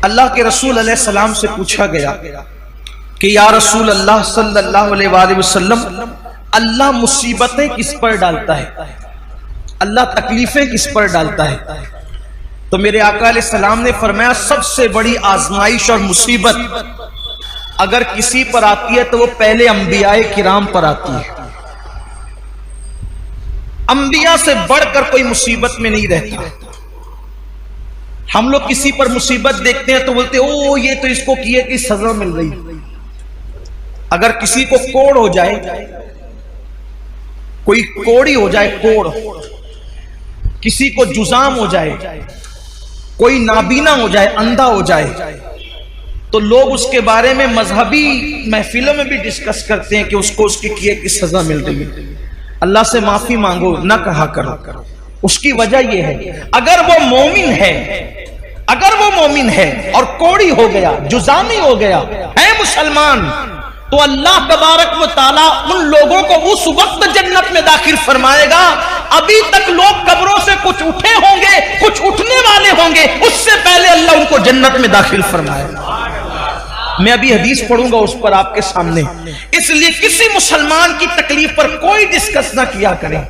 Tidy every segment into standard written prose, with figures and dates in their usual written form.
اللہ کے رسول علیہ السلام سے پوچھا گیا کہ یا رسول اللہ صلی اللہ علیہ وآلہ وسلم، اللہ مصیبتیں کس پر ڈالتا ہے؟ اللہ تکلیفیں کس پر ڈالتا ہے؟ تو میرے آقا علیہ السلام نے فرمایا سب سے بڑی آزمائش اور مصیبت اگر کسی پر آتی ہے تو وہ پہلے انبیاء کرام پر آتی ہے۔ انبیاء سے بڑھ کر کوئی مصیبت میں نہیں رہتا۔ ہم لوگ کسی پر مصیبت دیکھتے ہیں تو بولتے او یہ تو اس کو کیے کی سزا مل رہی۔ اگر کسی کو کوڑ ہو جائے، کوئی کوڑی ہو جائے، کوڑ، کسی کو جزام ہو جائے، کوئی نابینا ہو جائے، اندھا ہو جائے، تو لوگ اس کے بارے میں مذہبی محفلوں میں بھی ڈسکس کرتے ہیں کہ اس کو اس کے کیے کی سزا مل رہی ہے۔ اللہ سے معافی مانگو، نہ کہا کرو۔ اس کی وجہ یہ ہے اگر وہ مومن ہے اور کوڑی ہو گیا، جزامی ہو گیا، ہے مسلمان، تو اللہ تبارک و تعالیٰ ان لوگوں کو اس وقت جنت میں داخل فرمائے گا۔ ابھی تک لوگ قبروں سے کچھ اٹھے ہوں گے، کچھ اٹھنے والے ہوں گے، اس سے پہلے اللہ ان کو جنت میں داخل فرمائے گا۔ میں ابھی حدیث پڑھوں گا اس پر آپ کے سامنے۔ اس لیے کسی مسلمان کی تکلیف پر کوئی ڈسکس نہ کیا کریں،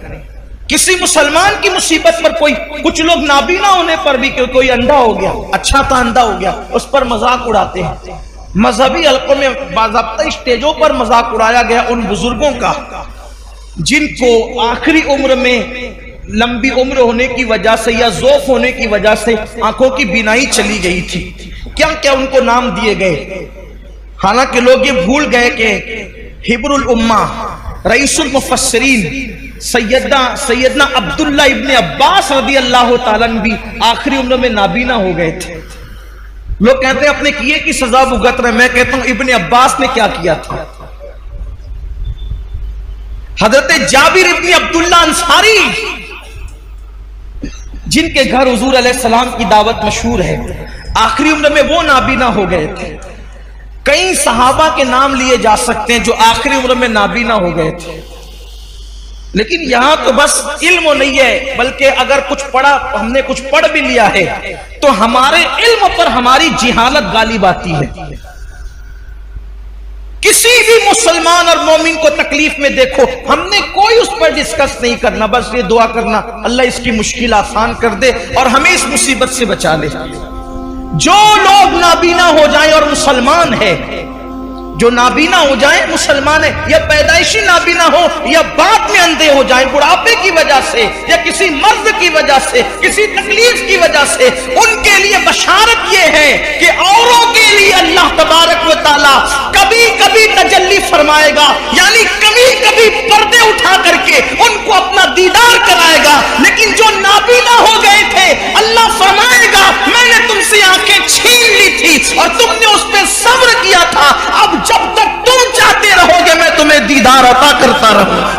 کسی مسلمان کی مصیبت پر کوئی، کچھ لوگ نابینا ہونے پر بھی کہ کوئی اندھا ہو گیا، اچھا تھا اندھا ہو گیا، اس پر مذاق اڑاتے ہیں۔ مذہبی حلقوں میں باضابطہ اسٹیجوں پر مذاق اڑایا گیا ان بزرگوں کا جن کو آخری عمر میں لمبی عمر ہونے کی وجہ سے یا ذوف ہونے کی وجہ سے آنکھوں کی بینائی چلی گئی تھی، کیا کیا ان کو نام دیے گئے۔ حالانکہ لوگ یہ بھول گئے کہ حبر الامہ، رئیس المفسرین سیدنا عبداللہ ابن عباس رضی اللہ تعالیٰ عنہ بھی آخری عمر میں نابینا ہو گئے تھے۔ لوگ کہتے ہیں اپنے کیے کی سزا بھگت رہے، میں کہتا ہوں ابن عباس نے کیا کیا تھا۔ حضرت جابر ابن عبداللہ انصاری جن کے گھر حضور علیہ السلام کی دعوت مشہور ہے، آخری عمر میں وہ نابینا ہو گئے تھے۔ کئی صحابہ کے نام لیے جا سکتے ہیں جو آخری عمر میں نابینا ہو گئے تھے، لیکن یہاں تو بس علم نہیں ہے، بلکہ اگر کچھ پڑھا، ہم نے کچھ پڑھ بھی لیا ہے تو ہمارے علم پر ہماری جہالت غالب آتی ہے۔ کسی بھی مسلمان اور مومن کو تکلیف میں دیکھو، ہم نے کوئی اس پر ڈسکس نہیں کرنا، بس یہ دعا کرنا اللہ اس کی مشکل آسان کر دے اور ہمیں اس مصیبت سے بچا لے۔ جو لوگ نابینا ہو جائیں اور مسلمان ہے، جو نابینا ہو جائیں مسلمان ہے، یا پیدائشی نابینا ہو یا بعد میں اندھے ہو جائیں بڑھاپے کی وجہ سے یا کسی مرض کی وجہ سے، کسی تکلیف کی وجہ سے، ان کے لیے بشارت یہ ہے کہ اوروں کے لیے اللہ تبارک و تعالیٰ کبھی کبھی تجلی فرمائے گا، یعنی کبھی کبھی پردے اٹھا کر کے ان کو اپنا دیدار کرائے گا۔ لیکن جو نابینا ہو گئے تھے، اللہ فرمائے گا میں نے تم سے آنکھیں چھین لی تھی اور تم نے اس پہ صبر کیا تھا، اب جب تک تم چاہتے رہو گے میں تمہیں دیدار عطا کرتا رہوں گا۔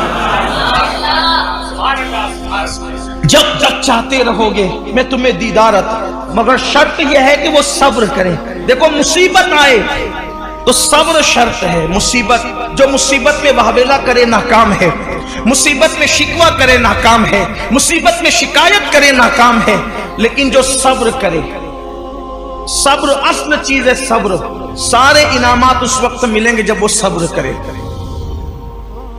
جب تک چاہتے رہو گے میں تمہیں دیدار عطا، مگر شرط یہ ہے کہ وہ صبر کریں۔ دیکھو مصیبت آئے تو صبر شرط ہے۔ جو مصیبت میں واویلا کرے ناکام ہے، مصیبت میں شکوہ کرے ناکام ہے، مصیبت میں شکایت کرے ناکام ہے، لیکن جو صبر کرے، صبر اصل چیز ہے۔ صبر، سارے انعامات اس وقت ملیں گے جب وہ صبر کرے۔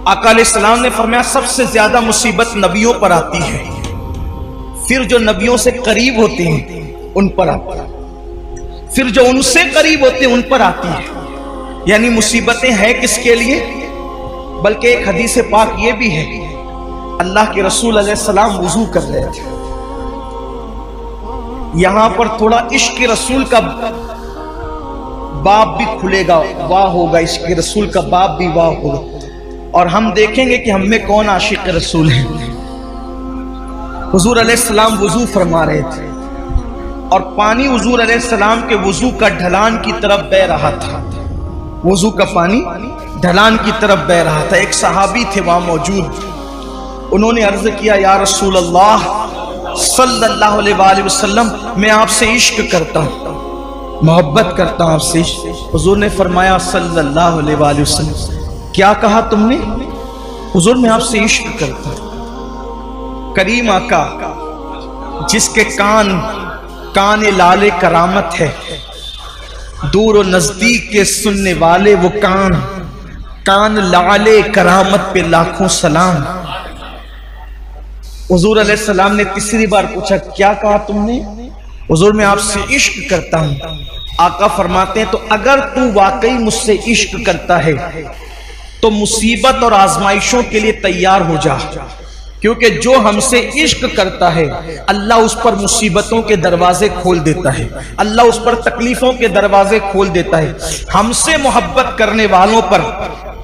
آقا علیہ السلام نے فرمایا سب سے زیادہ مصیبت نبیوں پر آتی ہے، پھر جو نبیوں سے قریب ہوتے ہیں ان پر آتی ہے، پھر جو ان سے قریب ہوتے ہیں ان پر آتی ہے۔ یعنی مصیبتیں ہیں کس کے لیے؟ بلکہ ایک حدیث پاک یہ بھی ہے، اللہ کے رسول علیہ السلام وضو کر رہے تھے، یہاں پر تھوڑا عشق رسول کا باب بھی کھلے گا، واہ ہوگا، عشق رسول کا باب بھی واہ ہوگا، اور ہم دیکھیں گے کہ ہم میں کون عاشق رسول ہیں۔ حضور علیہ السلام وضو فرما رہے تھے اور پانی حضور علیہ السلام کے وضو کا ڈھلان کی طرف بہ رہا تھا، وضو کا پانی ڈھلان کی طرف بہ رہا تھا۔ ایک صحابی تھے وہاں موجود، انہوں نے عرض کیا یا رسول اللہ صلی اللہ علیہ وآلہ وسلم میں آپ سے عشق کرتا ہوں، محبت کرتا ہوں آپ سے۔ حضور نے فرمایا صلی اللہ علیہ وآلہ وسلم کیا کہا تم نے؟ حضور میں آپ سے عشق کرتا ہوں۔ کریم آقا جس کے کان لال کرامت ہے، دور و نزدیک کے سننے والے وہ کان لعلے کرامت پہ لاکھوں سلام۔ حضور علیہ السلام نے تیسری بار پوچھا کیا کہا تم نے؟ حضور میں آپ سے عشق کرتا ہوں۔ آقا فرماتے ہیں تو اگر تو واقعی مجھ سے عشق کرتا ہے تو مصیبت اور آزمائشوں کے لیے تیار ہو جا، کیونکہ جو ہم سے عشق کرتا ہے اللہ اس پر مصیبتوں کے دروازے کھول دیتا ہے، اللہ اس پر تکلیفوں کے دروازے کھول دیتا ہے۔ ہم سے محبت کرنے والوں پر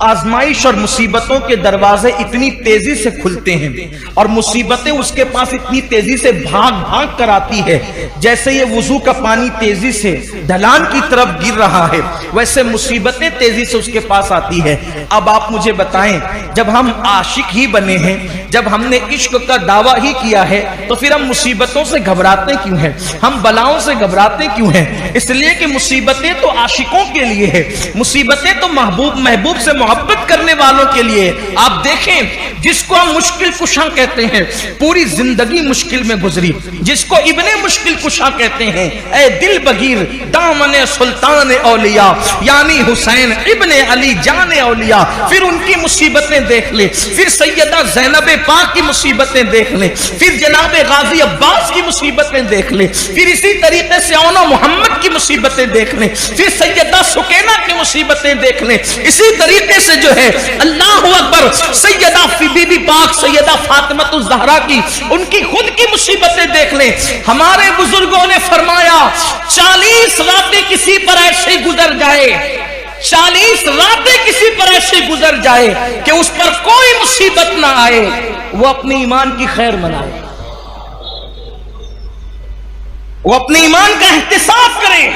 آزمائش اور مصیبتوں کے دروازے اتنی تیزی سے کھلتے ہیں اور مصیبتیں اس کے پاس اتنی تیزی سے بھاگ کر آتی ہے، جیسے یہ وضو کا پانی تیزی سے ڈھلان کی طرف گر رہا ہے ویسے مصیبتیں تیزی سے اس کے پاس آتی ہے۔ اب آپ مجھے بتائیں، جب ہم عاشق ہی بنے ہیں، جب ہم نے عشق کا دعویٰ ہی کیا ہے تو پھر ہم مصیبتوں سے گھبراتے کیوں ہیں؟ ہم بلاؤں سے گھبراتے کیوں ہیں؟ اس لیے کہ مصیبتیں تو عاشقوں کے لیے ہے، مصیبتیں تو محبوب سے محبت کرنے والوں کے لیے۔ آپ دیکھیں جس کو ہم مشکل کشاں کہتے ہیں، پوری زندگی مشکل میں گزری، جس کو ابن مشکل کشاں کہتے ہیں، اے دل بگیر دامن سلطان اولیاء یعنی حسین ابن علی جان اولیاء، پھر ان کی مصیبتیں دیکھ لے، پھر سیدہ زینب پاک کی مصیبتیں دیکھ لیں، پھر جناب غازی عباس کی مصیبتیں دیکھ لیں، پھر اسی طریقے سے اونا محمد کی مصیبتیں دیکھ لیں، پھر سیدہ سکینہ کی مصیبتیں دیکھ لیں، اسی طریقے سے جو ہے اللہ اکبر سیدہ بی بی پاک سیدہ فاطمہ الزہرا کی ان کی خود کی مصیبتیں دیکھ لیں۔ ہمارے بزرگوں نے فرمایا 40 راتیں کسی پر ایسے گزر جائے، 40 راتیں کسی پر ایسے گزر جائے کہ اس پر کوئی مصیبت نہ آئے، وہ اپنے ایمان کی خیر منائے، وہ اپنے ایمان کا احتساب کرے۔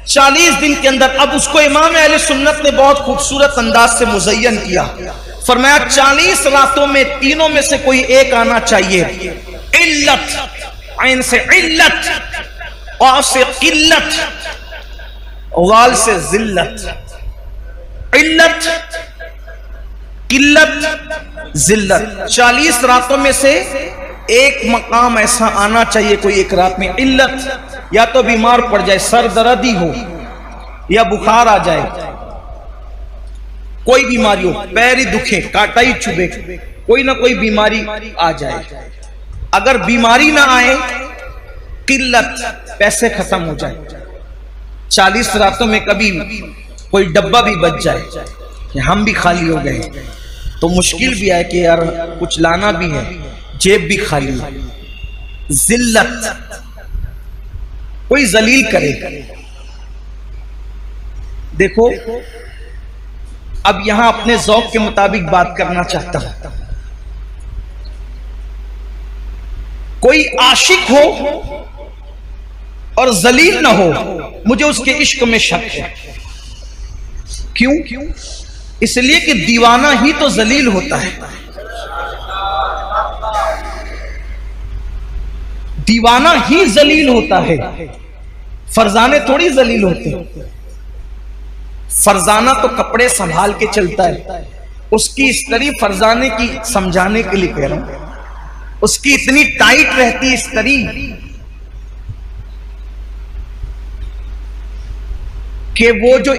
40 دن کے اندر اب اس کو امام اہل سنت نے بہت خوبصورت انداز سے مزین کیا، فرمایا 40 راتوں میں تینوں میں سے کوئی ایک آنا چاہیے، علت، عین سے علت، قاف سے قلت، وال سے ذلت، علت قلت ذلت، 40 راتوں میں سے ایک مقام ایسا آنا چاہیے کوئی ایک رات میں، علت یا تو بیمار پڑ جائے، سر دردی ہو یا بخار آ جائے، کوئی بیماری ہو، پیر ہی دکھے، کانٹا ہی چبھے، کوئی نہ کوئی بیماری آ جائے۔ اگر بیماری نہ آئے، قلت، پیسے ختم ہو جائے، 40 راتوں میں کبھی کوئی ڈبہ بھی بچ جائے کہ ہم بھی خالی ہو گئے تو مشکل بھی ہے کہ یار کچھ لانا بھی ہے، جیب بھی خالی ہے، ذلت، کوئی ذلیل کرے۔ دیکھو اب یہاں اپنے ذوق کے مطابق بات کرنا چاہتا ہوں، کوئی عاشق ہو اور ذلیل نہ ہو، مجھے اس کے عشق میں شک ہے۔ کیوں؟ اس لیے کہ دیوانہ ہی تو ذلیل ہوتا ہے، دیوانہ ہی ذلیل ہوتا ہے، فرزانے تھوڑی ذلیل ہوتے ہیں۔ فرزانہ تو کپڑے سنبھال کے چلتا ہے، اس کی استری فرزانے کی سمجھانے کے لیے کہہ رہا ہوں، اس کی اتنی ٹائٹ رہتی استری کہ وہ جو